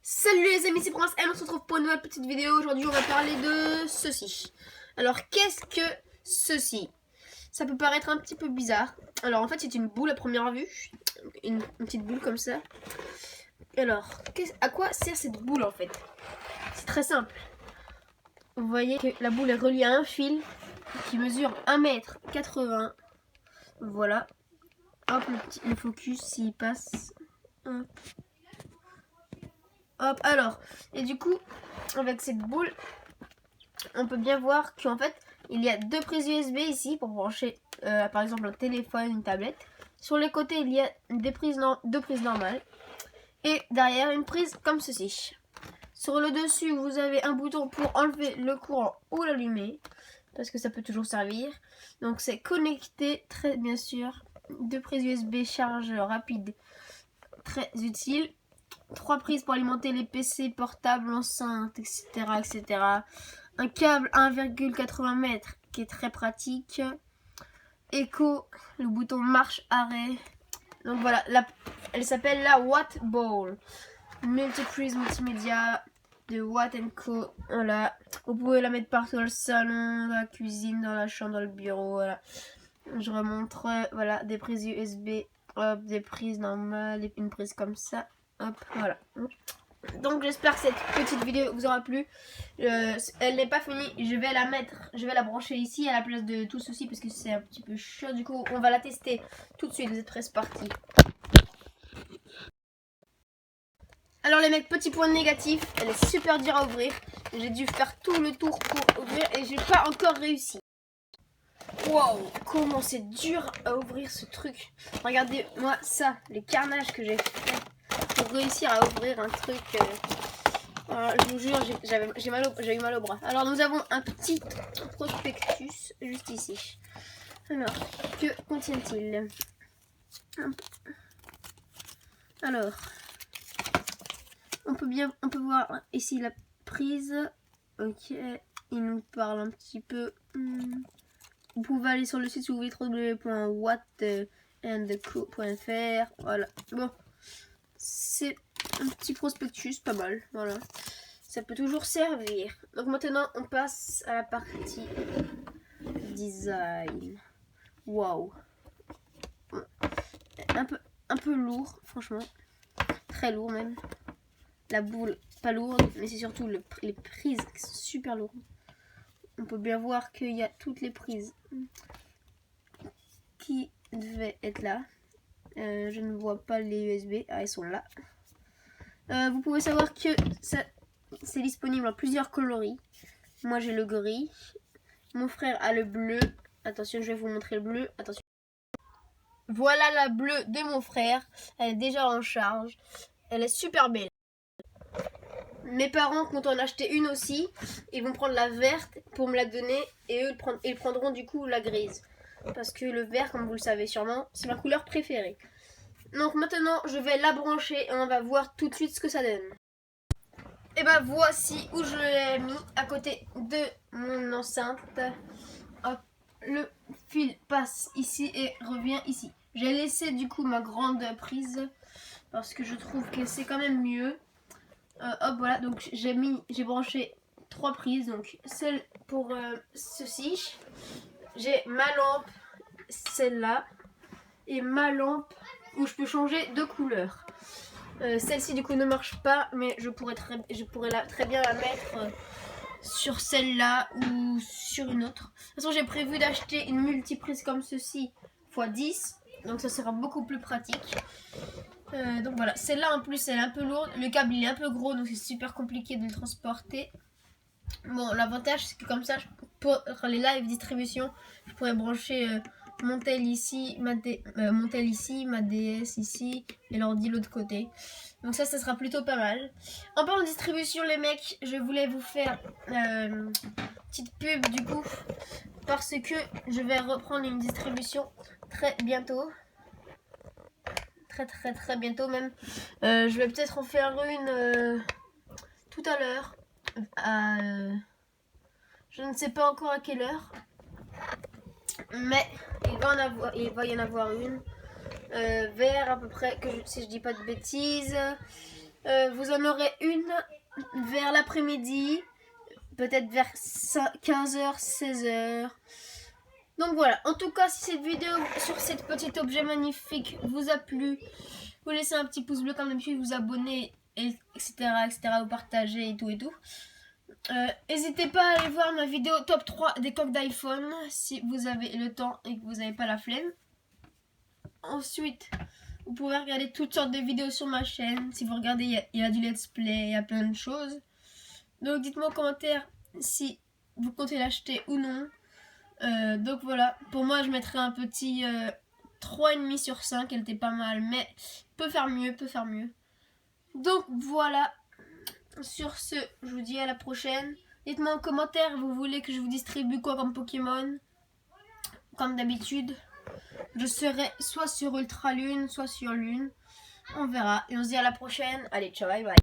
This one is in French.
Salut les amis, c'est Prince M, on se retrouve pour une nouvelle petite vidéo. Aujourd'hui on va parler de ceci. Alors qu'est-ce que ceci? Ça peut paraître un petit peu bizarre. Alors en fait c'est une boule à première vue. Une petite boule comme ça. Alors à quoi sert cette boule en fait? C'est très simple. Vous voyez que la boule est reliée à un fil qui mesure 1,80 m. Voilà. Hop, le focus s'il passe. Hop. Hop, alors, et du coup, avec cette boule, on peut bien voir qu'en fait, il y a deux prises USB ici pour brancher, par exemple, un téléphone, une tablette. Sur les côtés, il y a deux prises normales. Et derrière, une prise comme ceci. Sur le dessus, vous avez un bouton pour enlever le courant ou l'allumer, parce que ça peut toujours servir. Donc, c'est connecté, très bien sûr. Deux prises USB chargeur rapide, très utile. 3 prises pour alimenter les PC portables, enceintes, etc., etc. Un câble 1,80 m qui est très pratique. Echo, le bouton marche-arrêt. Donc voilà, elle s'appelle la Watt Bowl. Multiprise multimédia de Watt & Co. Voilà. Vous pouvez la mettre partout dans le salon, dans la cuisine, dans la chambre, dans le bureau. Voilà. Je remontre. Voilà, des prises USB. Hop, des prises normales, une prise comme ça. Hop, voilà. Donc j'espère que cette petite vidéo vous aura plu. Elle n'est pas finie. Je vais la brancher ici à la place de tout ceci parce que c'est un petit peu chaud. Du coup, on va la tester tout de suite. Vous êtes presque partis. Alors les mecs, petit point négatif, elle est super dure à ouvrir. J'ai dû faire tout le tour pour ouvrir et j'ai pas encore réussi. Wow, comment c'est dur à ouvrir ce truc. Regardez-moi ça, les carnages que j'ai fait pour réussir à ouvrir un truc. Je vous jure, j'ai eu mal au bras. Alors nous avons un petit prospectus juste ici. Alors, que contient-il? Alors, on peut voir ici la prise. Ok, il nous parle un petit peu. Vous pouvez aller sur le site www.wattandco.fr. Voilà. Bon, c'est un petit prospectus, pas mal. Voilà. Ça peut toujours servir. Donc maintenant, on passe à la partie design. Waouh. Un peu lourd, franchement. Très lourd même. La boule, pas lourde, mais c'est surtout les prises qui sont super lourdes. On peut bien voir qu'il y a toutes les prises qui devaient être là. Je ne vois pas les USB. Ah, ils sont là. Vous pouvez savoir que c'est disponible en plusieurs coloris. Moi, j'ai le gris. Mon frère a le bleu. Attention, je vais vous montrer le bleu. Attention. Voilà la bleue de mon frère. Elle est déjà en charge. Elle est super belle. Mes parents comptent en acheter une aussi. Ils vont prendre la verte pour me la donner. Et eux, ils prendront du coup la grise. Parce que le vert, comme vous le savez sûrement, c'est ma couleur préférée. Donc maintenant, je vais la brancher et on va voir tout de suite ce que ça donne. Et ben voici où je l'ai mis à côté de mon enceinte. Hop, le fil passe ici et revient ici. J'ai laissé du coup ma grande prise parce que je trouve que c'est quand même mieux. Hop, voilà, donc j'ai branché 3 prises. Donc celle pour ceci. J'ai ma lampe, celle-là, et ma lampe où je peux changer de couleur. Celle-ci du coup ne marche pas, mais je pourrais très bien la mettre sur celle-là ou sur une autre. De toute façon, j'ai prévu d'acheter une multiprise comme ceci x 10, donc ça sera beaucoup plus pratique. Donc voilà, celle-là en plus elle est un peu lourde, le câble il est un peu gros donc c'est super compliqué de le transporter. Bon, l'avantage c'est que comme ça, pour les live distribution, je pourrais brancher mon tel ici, ma DS ici et l'ordi de l'autre côté. Donc ça sera plutôt pas mal. En parlant de distribution les mecs, je voulais vous faire petite pub du coup parce que je vais reprendre une distribution très bientôt. Très bientôt même. Je vais peut-être en faire une tout à l'heure. Je ne sais pas encore à quelle heure. Mais il va y en avoir une vers à peu près, si je dis pas de bêtises, Vous en aurez une vers l'après-midi, peut-être vers 15h, 16h. Donc voilà, en tout cas, si cette vidéo sur cet petit objet magnifique vous a plu, vous laissez un petit pouce bleu comme d'habitude, vous abonnez, etc., vous partagez et tout et tout. N'hésitez pas à aller voir ma vidéo top 3 des coques d'iPhone si vous avez le temps et que vous n'avez pas la flemme. Ensuite, vous pouvez regarder toutes sortes de vidéos sur ma chaîne. Si vous regardez, il y a du let's play, il y a plein de choses. Donc dites-moi en commentaire si vous comptez l'acheter ou non. Donc voilà, pour moi je mettrais un petit 3,5 sur 5, elle était pas mal, mais peut faire mieux, Donc voilà, sur ce, je vous dis à la prochaine. Dites-moi en commentaire, vous voulez que je vous distribue quoi comme Pokémon? Comme d'habitude, je serai soit sur Ultra Lune, soit sur Lune. On verra, et on se dit à la prochaine. Allez, ciao, bye bye.